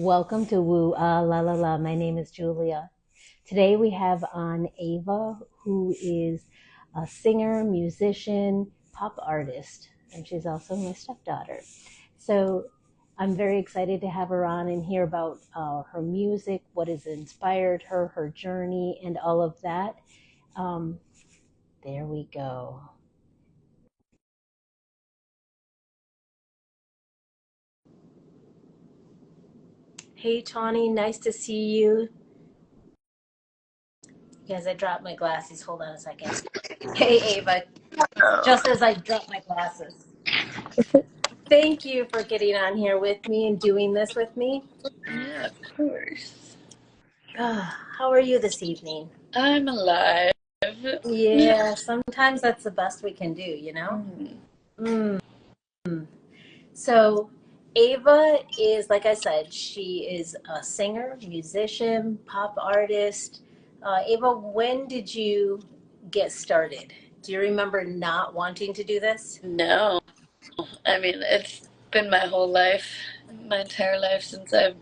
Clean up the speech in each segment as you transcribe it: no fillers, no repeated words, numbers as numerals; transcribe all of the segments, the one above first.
Welcome to Woo Ah La La La. My name is Julia. Today we have on Ava, who is a singer, musician, pop artist, and she's also my stepdaughter. So I'm very excited to have her on and hear about her music, what has inspired her, her journey, and all of that. Um, there we go. Hey, Tawny, nice to see you. Guys, I dropped my glasses. Hold on a second. Hey, Ava, Oh, just as I dropped my glasses. Thank you for getting on here with me and doing this with me. yeah, of course. How are you this evening? I'm alive. Yeah, sometimes that's the best we can do, you know? Mm. Mm. So, Ava is, like I said, she is a singer, musician, pop artist. Ava, when did you get started? Do you remember not wanting to do this? No, I mean, it's been my whole life, my entire life since I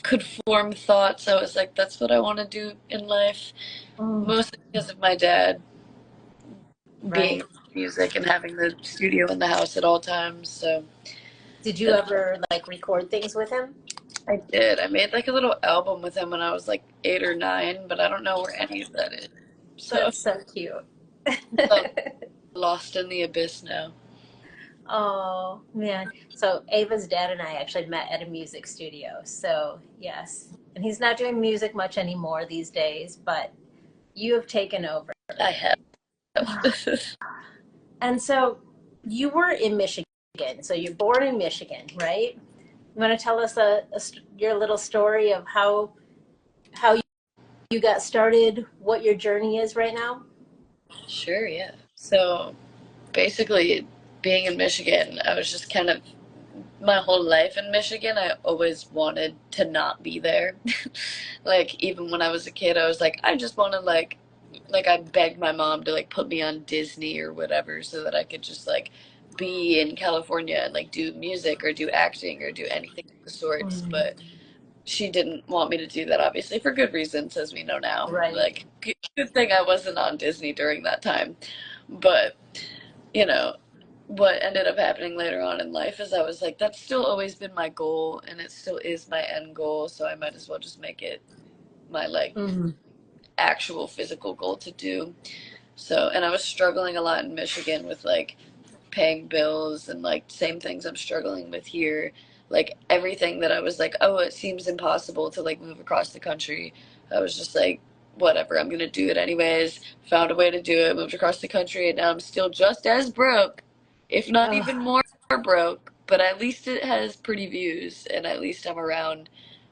could form thoughts. I was like, that's what I want to do in life. Mm, Mostly because of my dad being right. in music and having the studio in the house at all times. So Did you that's ever like record things with him? what I did. I made like a little album with him when I was like 8 or 9, but I don't know where any of that is. So That's so cute. I'm lost in the abyss now. Oh man. So Ava's dad and I actually met at a music studio. So yes. And he's not doing music much anymore these days, but you have taken over. I have. And so you were in Michigan. So you're born in Michigan, right? You want to tell us your little story of how you got started, what your journey is right now? Sure, yeah. So basically, being in Michigan, I was just kind of my whole life in Michigan, I always wanted to not be there. Like even when I was a kid, I was like, I just want to like I begged my mom to like put me on Disney or whatever so that I could just like be in California and like do music or do acting or do anything of the sorts, Mm, but she didn't want me to do that, obviously, for good reasons, as we know now. right. Like, good thing I wasn't on Disney during that time. But, you know, what ended up happening later on in life is I was like, that's still always been my goal, and it still is my end goal, so I might as well just make it my, like, Mm, actual physical goal to do. So, and I was struggling a lot in Michigan with, like, paying bills and like same things I'm struggling with here. Like everything that I was like, oh, it seems impossible to like move across the country. I was just like, whatever, I'm gonna do it anyways. Found a way to do it, moved across the country, and now I'm still just as broke, if not even oh, more broke. But at least it has pretty views, and at least I'm around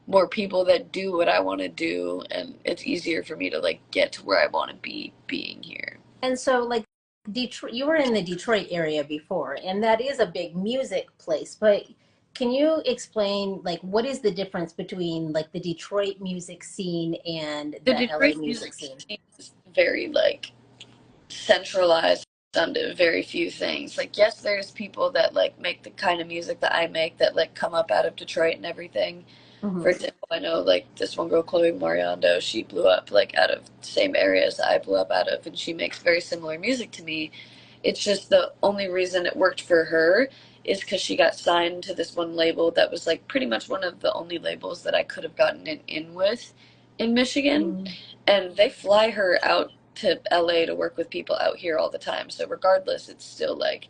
more people that do what I want to do, and it's easier for me to like get to where I want to be being here. and so like Detroit, you were in the Detroit area before, and that is a big music place, but can you explain like what is the difference between like the Detroit music scene and The the LA Detroit music music scene? scene is very like centralized onto very few things. Like yes, there's people that like make the kind of music that I make that like come up out of Detroit and everything. For Hmm. example, I know like this one girl, Chloe Mariando, she blew up like out of the same areas I blew up out of, and she makes very similar music to me. It's just the only reason it worked for her is because she got signed to this one label that was like pretty much one of the only labels that I could have gotten in with in Michigan. Mm. And they fly her out to LA to work with people out here all the time. So regardless, it's still like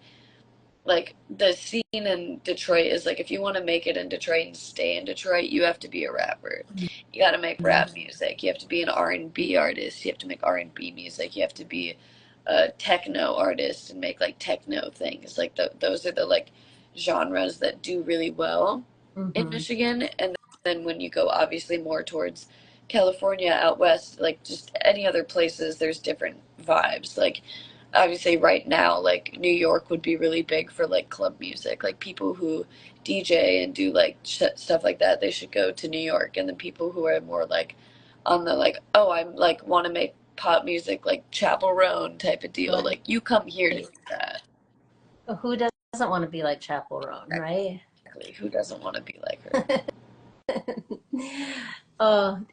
the scene in Detroit is like if you want to make it in Detroit and stay in Detroit, you have to be a rapper. You got to make rap music. You have to be an R&B artist. You have to make R&B music. You have to be a techno artist and make like techno things. Like those are the like genres that do really well in Hmm. Michigan. And then when you go obviously more towards California out west, like just any other places, there's different vibes. Like obviously right now like New York would be really big for like club music, like people who DJ and do like stuff like that, they should go to New York. And then people who are more like on the like, oh, I'm like want to make pop music like Chapel Roan type of deal, Right. like you come here to do that. Who doesn't want to be like Chapel Roan, right? Exactly, who doesn't want to be like her?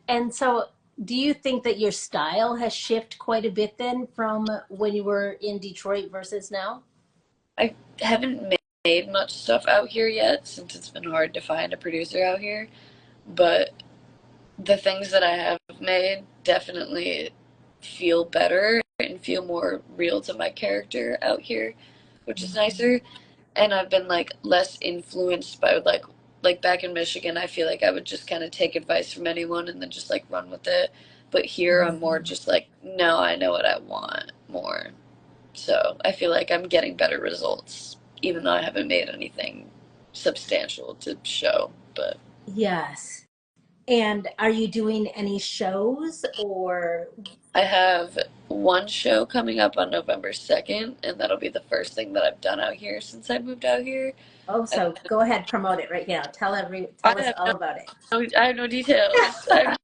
And so do you think that your style has shifted quite a bit then from when you were in Detroit versus now? I haven't made much stuff out here yet since it's been hard to find a producer out here, but the things that I have made definitely feel better and feel more real to my character out here, which is nicer. And I've been like less influenced by like back in Michigan, I feel like I would just kind of take advice from anyone and then just like run with it. But here I'm more just like, no, I know what I want more. So I feel like I'm getting better results, even though I haven't made anything substantial to show. But Yes. And are you doing any shows or I have one show coming up on November 2nd, and that'll be the first thing that I've done out here since I moved out here. oh, And so go ahead, promote it right now. I Tell us have all about it. I have no details. I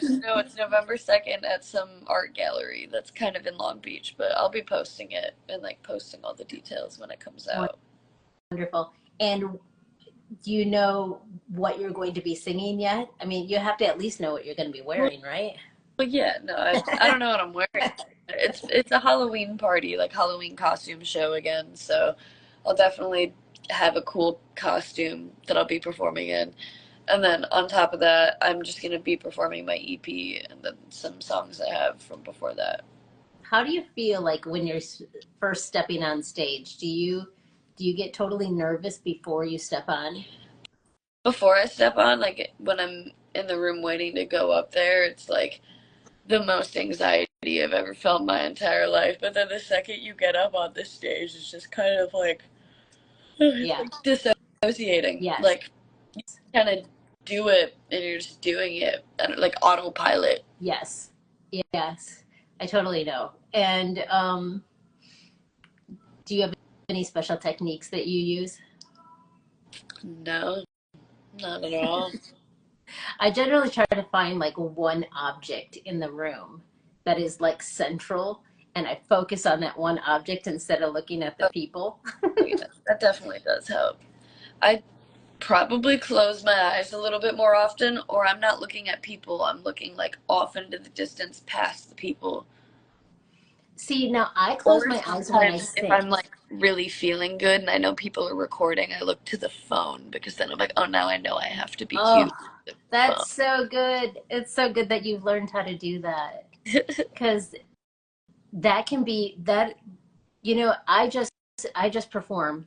just know it's November 2nd at some art gallery that's kind of in Long Beach, but I'll be posting it and like posting all the details when it comes out. Wonderful. And do you know what you're going to be singing yet? I mean, you have to at least know what you're going to be Well, wearing, right? yeah, no, I don't know what I'm wearing. It's a Halloween party, like Halloween costume show again, so I'll definitely have a cool costume that I'll be performing in. And then on top of that, I'm just gonna be performing my EP and then some songs I have from before that. How do you feel like when you're first stepping on stage? Do you get totally nervous before you step on? Before I step on, like when I'm in the room waiting to go up there, it's like the most anxiety I've ever felt in my entire life. But then the second you get up on the stage, it's just kind of like it's Yeah. like dissociating. Yes. Like you kind of do it and you're just doing it and like autopilot. Yes. Yes. I totally know. And do you have any special techniques that you use? No, not at all. I generally try to find like one object in the room that is like central, and I focus on that one object instead of looking at the people. Oh, yeah, that definitely does help. I probably close my eyes a little bit more often, or I'm not looking at people. I'm looking like off into the distance past the people. See, now I close Or my eyes when I sometimes if sing. I'm like really feeling good and I know people are recording, I look to the phone because then I'm like, oh, now I know I have to be Oh, cute with the that's so good. It's so good that you've learned how to do that. phone. Because that can be that, I just perform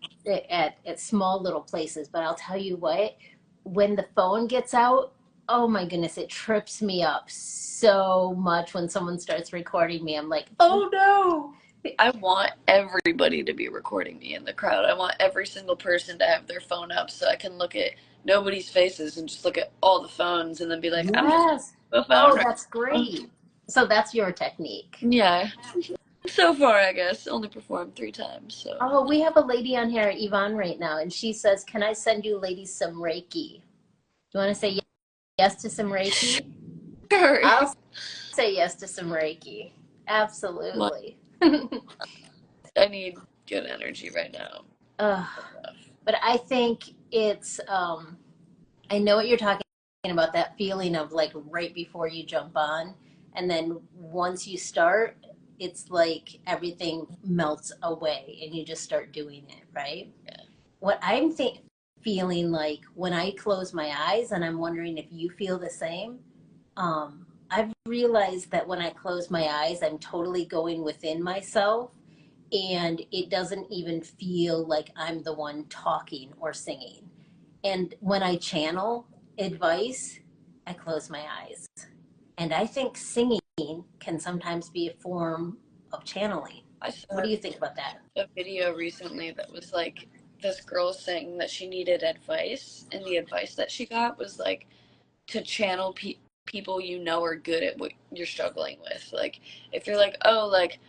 at small little places, but I'll tell you what, when the phone gets out, oh my goodness, it trips me up so much when someone starts recording me. I'm like, oh no. I want everybody to be recording me in the crowd. I want every single person to have their phone up so I can look at nobody's faces and just look at all the phones and then be like, I'm just Yes. on the phone Oh, right that's now. great. So that's your technique. Yeah. So far, I guess. Only performed 3 times, so. Oh, we have a lady on here, Yvonne, right now, and she says, can I send you ladies some Reiki? You want to say yes to some Reiki? Sure. I'll say yes to some Reiki. Well, Absolutely. I need good energy right now. uh, but I think I know what you're talking about, that feeling of like right before you jump on. And then once you start, it's like everything melts away and you just start doing it, right? Yeah. What feeling like when I close my eyes, and I'm wondering if you feel the same. I've realized that when I close my eyes, I'm totally going within myself, and it doesn't even feel like I'm the one talking or singing. And when I channel advice, I close my eyes. And I think singing can sometimes be a form of channeling. I What saw do you think about that? a video recently that was like this girl saying that she needed advice, and the advice that she got was like to channel people you know are good at what you're struggling with. Like, if you're like, oh, like,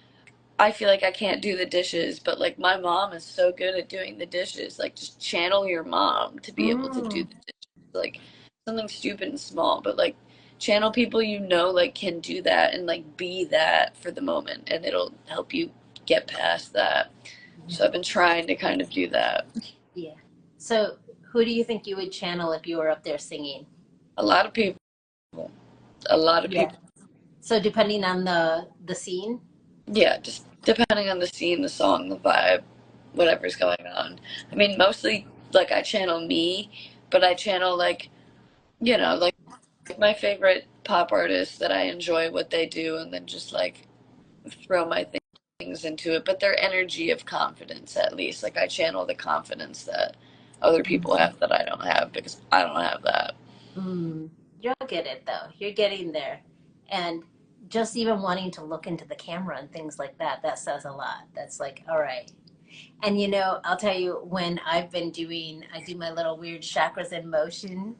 I feel like I can't do the dishes, but like my mom is so good at doing the dishes. Like just channel your mom to be able to do Mm, the dishes. Like something stupid and small, but like channel people you know like can do that and like be that for the moment and it'll help you get past that. So I've been trying to kind of do that. yeah. So Who do you think you would channel if you were up there singing? A lot of people, a lot of Yeah. people. So depending on the scene. Yeah, just depending on the scene, the song, the vibe, whatever's going on. I mean, mostly like I channel me, but I channel like, like my favorite pop artists that I enjoy what they do, and then just like throw my things into it. But their energy of confidence, at least, like I channel the confidence that other people have that I don't have because I don't have that. Mm, you'll get it though. You're getting there. And just even wanting to look into the camera and things like that, that says a lot. That's like, all right. And I'll tell you when I've been I do my little weird chakras in motion,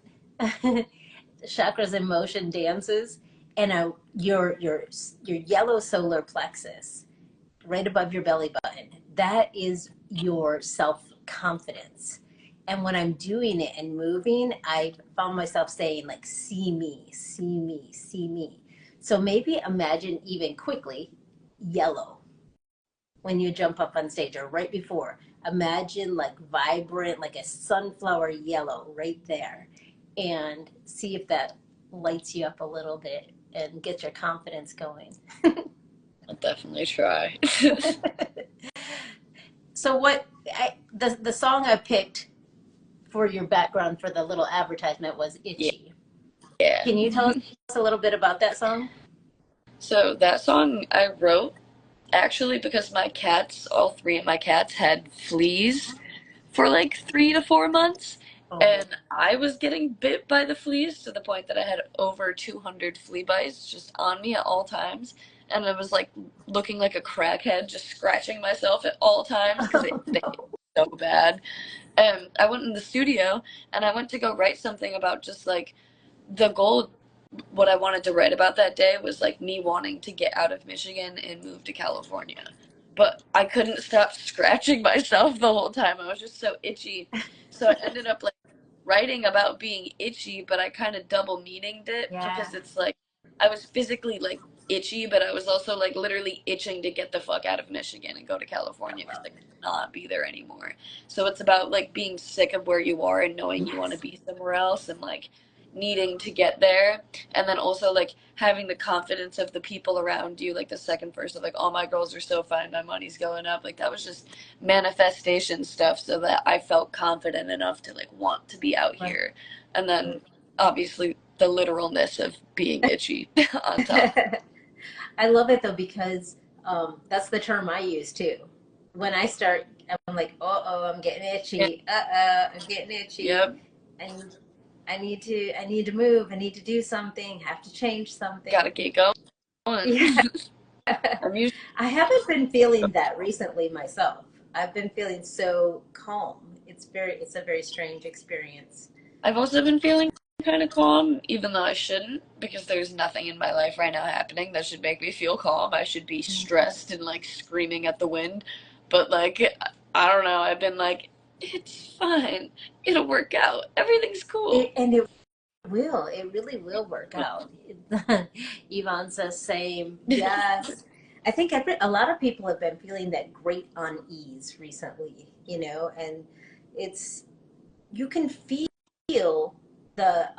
chakras in motion dances, and your yellow solar plexus right above your belly button. That is your self confidence. And when I'm doing it and moving, I found myself saying, like, see me, see me, see me. So maybe imagine even quickly yellow when you jump up on stage or right before. Imagine like vibrant, like a sunflower yellow right there. And see if that lights you up a little bit and gets your confidence going. I'll definitely try. So the song I picked for your background for the little advertisement was Yeah. Itchy. Yeah. Can you tell us a little bit about that song? So that song I wrote actually because all three of my cats had fleas for like 3 to 4 months. Oh, And I was getting bit by the fleas to the point that I had over 200 flea bites just on me at all times. And I was like looking like a crackhead, just scratching myself at all times because they hit so bad. And I went in the studio and I went to go write something about just like the goal. What I wanted to write about that day was like me wanting to get out of Michigan and move to California. But I couldn't stop scratching myself the whole time. I was just so itchy. So I ended up like writing about being itchy, but I kind of double meaninged it yeah. because it's like I was physically like itchy, but I was also like literally itching to get the fuck out of Michigan and go to California because I could not be there anymore. So it's about like being sick of where you are and knowing you want to Yes. be somewhere else and like needing to get there, and then also like having the confidence of the people around you, like the second verse of like all my girls are so fine, my money's going up, like that was just manifestation stuff so that I felt confident enough to like want to be out Right. here. And then obviously the literalness of being itchy on top. I love it though because that's the term I use too. When I start, I'm like, oh, I'm getting Yeah, itchy. I'm getting itchy. yep, And I need to move. I need to do something. Have to change gotta something. keep going. Yeah. I'm usually I haven't been feeling that recently myself. I've been feeling so calm. It's a very strange experience. I've also been feeling kind of calm, even though I shouldn't, because there's nothing in my life right now happening that should make me feel calm. I should be stressed and like screaming at the wind. But like, I don't know. I've been like, it's fine. It'll work out. Everything's cool. And it will. It really will work out. Yvonne says same. Yes. I think a lot of people have been feeling that great unease recently, and it's you can feel the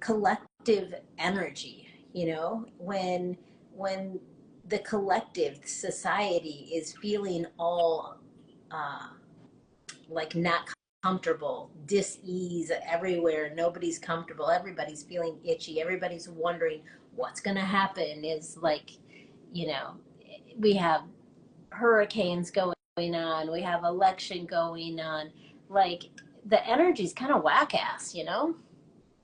collective energy, when the collective society is feeling all uh, like not comfortable, dis-ease everywhere. Nobody's comfortable. Everybody's feeling itchy. Everybody's wondering what's going to happen. Is like, you know, we have hurricanes going on. We have election going on. Like the energy's kind of whack ass.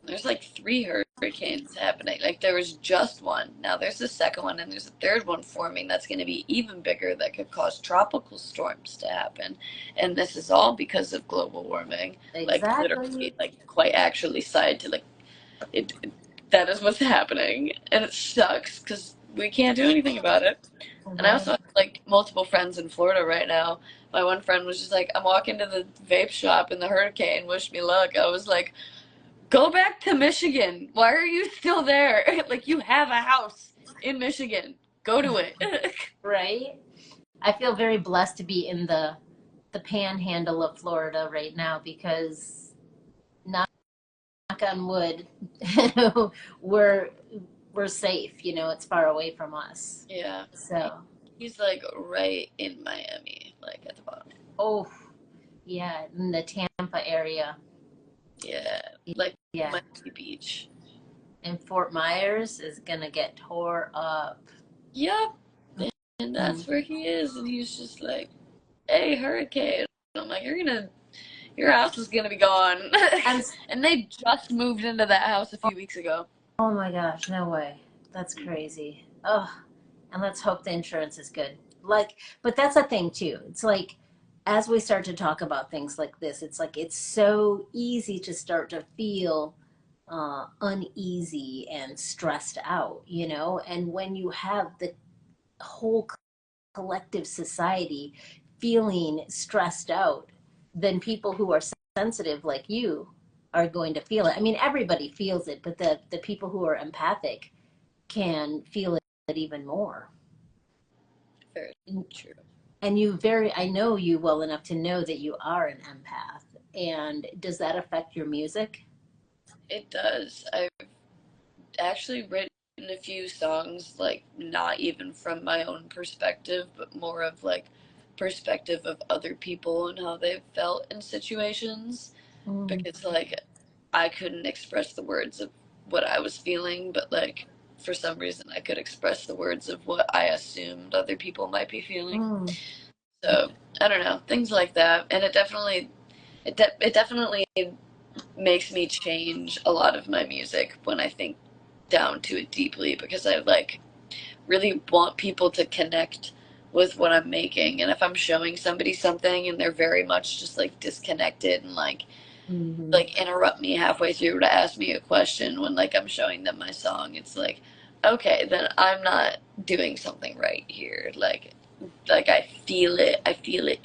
There's like three hurricanes happening. Like there was just one. Now there's the second one, and there's a third one forming that's going to be even bigger that could cause tropical storms to happen. And this is all because of global warming. Like Exactly. literally, like quite actually scientific. It, that is what's happening, and it sucks because we can't do anything about it. And I also Right. have like multiple friends in Florida right now. My one friend was just like, "I'm walking to the vape shop in the hurricane. Wish me luck." I was like, go back to Michigan. Why are you still there? Like you have a house in Michigan. Go to it. Right. I feel very blessed to be in the the panhandle of Florida right now because, knock on wood, we're we're safe. You know, it's far away from us. Yeah. So, He's like right in Miami, like at the bottom. oh yeah, in the Tampa area. Yeah, like Yeah, Miami Beach. and Fort Myers is gonna get tore up. Yep. And Mm. that's where he is, and he's just like, "Hey, hurricane." And I'm like, your house is gonna be gone." I'm. And they just moved into that house a few weeks ago. Oh my gosh, no way. That's crazy. Oh, and let's hope the insurance is good. Like, but that's a thing too. It's like, as we start to talk about things like this, it's like it's so easy to start to feel uneasy and stressed out, you know? And when you have the whole collective society feeling stressed out, then people who are sensitive like you are going to feel it. I mean, everybody feels it, but the people who are empathic can feel it even more. Very true. And I know you well enough to know that you are an empath. And does that affect your music? It does. I've actually written a few songs, like not even from my own perspective, but more of like perspective of other people and how they've felt in situations. Mm, Because like I couldn't express the words of what I was feeling, but like for some reason I could express the words of what I assumed other people might be feeling. mm, So I don't know, things like that, and it definitely makes me change a lot of my music when I think down to it deeply, because I like really want people to connect with what I'm making. And if I'm showing somebody something and they're very much just like disconnected and mm, like interrupt me halfway through to ask me a question when like I'm showing them my song, it's like, okay, then I'm not doing something right here. Like I feel it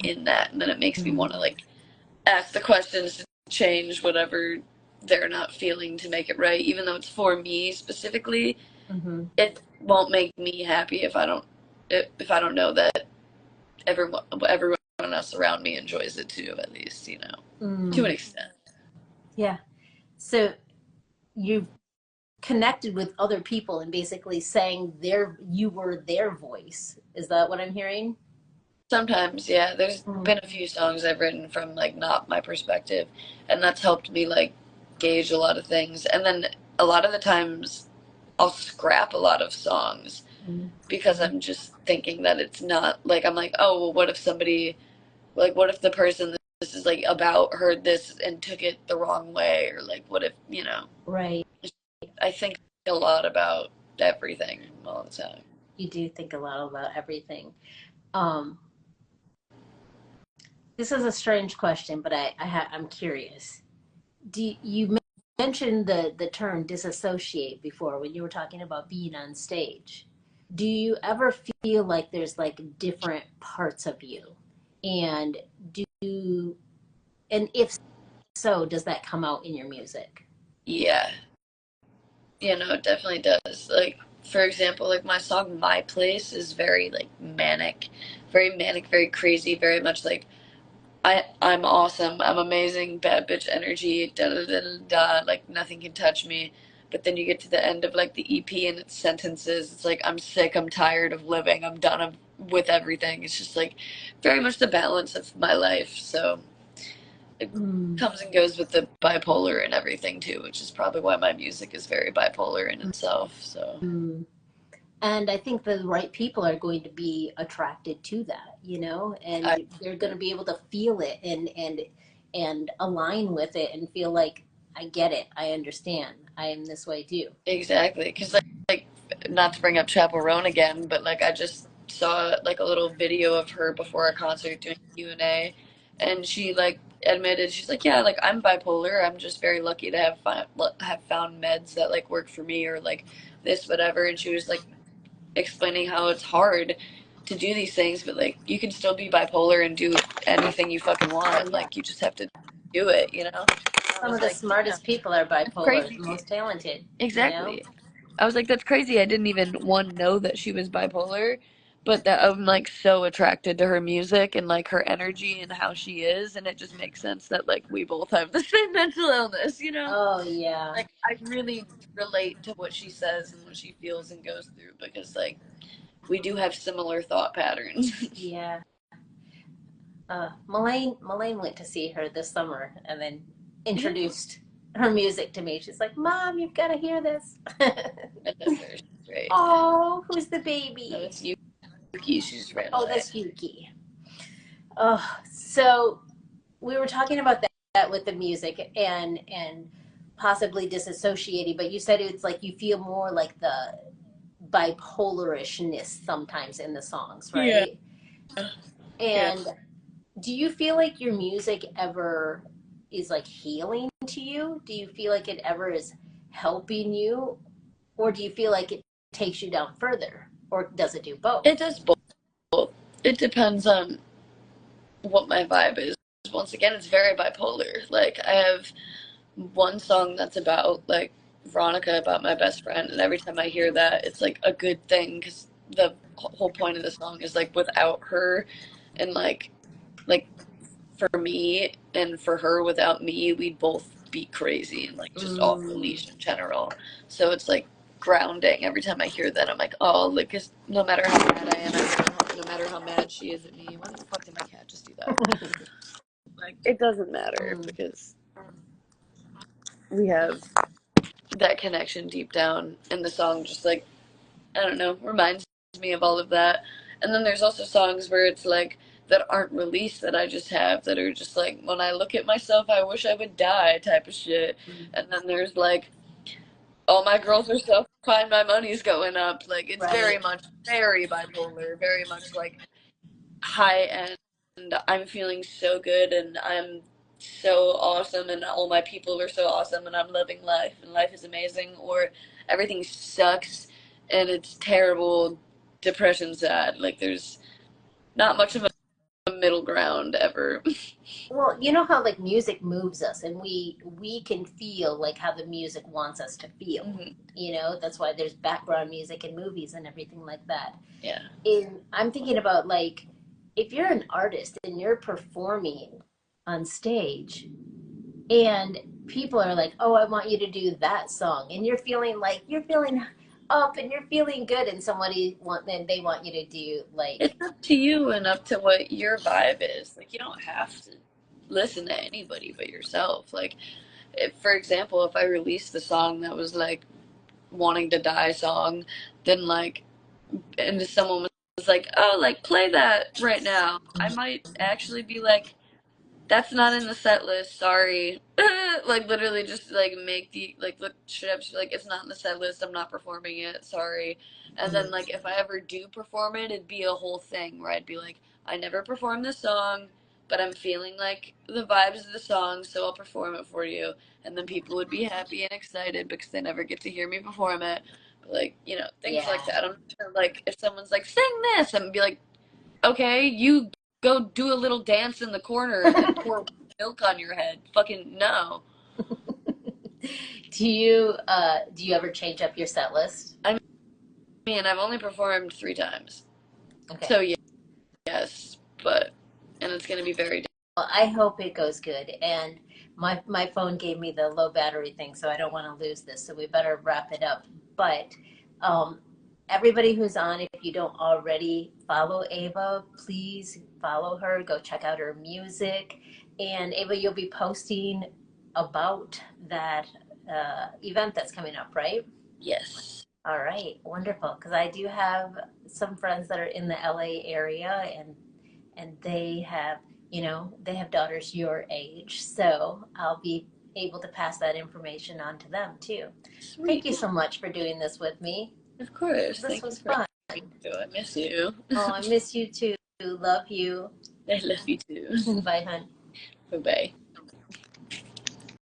in that, and then it makes me mm, want to like ask the questions to change whatever they're not feeling to make it right, even though it's for me specifically. mm, It won't make me happy if I don't know that everyone else around me enjoys it too, at least, you know, to an mm. extent. Yeah. So you've connected with other people and basically saying you were their voice. Is that what I'm hearing? Sometimes, yeah, there's Mm, been a few songs I've written from like not my perspective, and that's helped me like gauge a lot of things. And then a lot of the times I'll scrap a lot of songs mm, because I'm just thinking that it's not like, I'm like, oh, well, what if somebody, like, what if the person this is like about heard this and took it the wrong way, or like, what if, you know, right. I think a lot about everything all the time. You do think a lot about everything. Um, this is a strange question, but I'm curious. You mentioned the term disassociate before when you were talking about being on stage? Do you ever feel like there's like different parts of you? And do and if so, does that come out in your music? Yeah, you know, it definitely does. Like, for example, like my song My Place is very manic, very crazy, very much like I'm awesome, I'm amazing, bad bitch energy, da da da da da, like nothing can touch me. But then you get to the end of like the EP and its sentences, it's like I'm sick, I'm tired of living, I'm done with everything. It's just like very much the balance of my life. So it Mm, comes and goes with the bipolar and everything too, which is probably why my music is very bipolar in itself. So mm. And I think the right people are going to be attracted to that, you know, I and they're going to be able to feel it and align with it and feel like I get it, I understand, I am this way too. exactly, because like not to bring up Chapel Roan again, but like I just saw like a little video of her before a concert doing Q&A, and she like admitted, she's like, yeah, like I'm bipolar. I'm just very lucky to have found meds that like work for me, or like this whatever. And she was like explaining how it's hard to do these things, but like you can still be bipolar and do anything you fucking Oh want. yeah, Like you just have to do it, you know? I some was of the like, damn, smartest people are that's bipolar, the crazy. most talented, you know. Exactly. I was like, that's crazy. I didn't even one know that she was bipolar, but that I'm like so attracted to her music and like her energy and how she is, and it just makes sense that like we both have the same mental illness, you know? Oh yeah. Like I really relate to what she says and what she feels and goes through because like we do have similar thought patterns. Yeah. Melaine went to see her this summer and then Yeah, introduced her music to me. She's like, "Mom, you've got to hear this." I miss her. She's great. Oh, who's the No, baby? it's Yuki. She just ran Oh, away. that's Yuki. Oh, so we were talking about that with the music and possibly disassociating, but you said it's like you feel more like the bipolarishness sometimes in the songs, Yeah. right? Yeah. And do you feel like your music ever is like healing to you? Do you feel like it ever is helping you? Or do you feel like it takes you down further? Or does it do both? It does both. It depends on what my vibe is. Once again, it's very bipolar. Like I have one song that's about like Veronica, about my best friend, and every time I hear that, it's like a good thing because the whole point of the song is like without her, and like for me and for her without me, we'd both be crazy and like just off the Mm, leash in general. So it's like grounding. Every time I hear that, I'm like, oh, like, 'cause no matter how mad I am at her, no matter how mad she is at me, why the fuck did my cat just do that? Like, it doesn't matter mm. because we have that connection deep down, and the song just like, I don't know, reminds me of all of that. And then there's also songs where it's like that aren't released that I just have that are just like when I look at myself I wish I would die type of shit. And then there's like all my girls are so fine, my money's going up. Like it's very Right. much very bipolar, very much like high end. I'm feeling so good and I'm so awesome and all my people are so awesome and I'm living life and life is amazing, or everything sucks and it's terrible, depression sad. Like there's not much of a middle ground ever. Well, you know how like music moves us and we can feel like how the music wants us to feel. Hmm. You know, that's why there's background music in movies and everything like that. Yeah. And I'm thinking about like if you're an artist and you're performing on stage and people are like, "Oh, I want you to do that song," and you're feeling like you're feeling up and you're feeling good, and somebody want then they want you to do It's like, up to you and up to what your vibe is. Like you don't have to listen to anybody but yourself. Like if, for example, if I released the song that was like wanting to die song, then like, and if someone was like, oh, like play that right now, I might actually be like, that's not in the set list, sorry. Like literally just like make the like look straight up like it's not in the set list, I'm not performing it, sorry. And then like if I ever do perform it, it'd be a whole thing where I'd be like, I never performed this song, but I'm feeling like the vibes of the song, so I'll perform it for you. And then people would be happy and excited because they never get to hear me perform it. But like, you know, things yeah. like that. I'm sure like if someone's like, sing this, I'm gonna be like, okay, you go do a little dance in the corner and then pour milk on your head. Fucking no. Do you ever change up your set list? I mean, I've only performed 3 times. Okay. So yes, but and it's gonna be very Well, I hope it goes good. And my phone gave me the low battery thing, so I don't want to lose this. So we better wrap it up. But um, everybody who's on, if you don't already follow Ava, please follow her. Go check out her music. And Ava, you'll be posting about that event that's coming up, right? yes. All right, wonderful. Because I do have some friends that are in the LA area, and they have, you know, they have daughters your age, so I'll be able to pass that information on to them too. Thank Sweet. you so much for doing this with me. Of course. This Thank you was for fun. having me too. I miss you. Oh, I miss you too. Love you. I love you too. Bye, hun. Bye bye.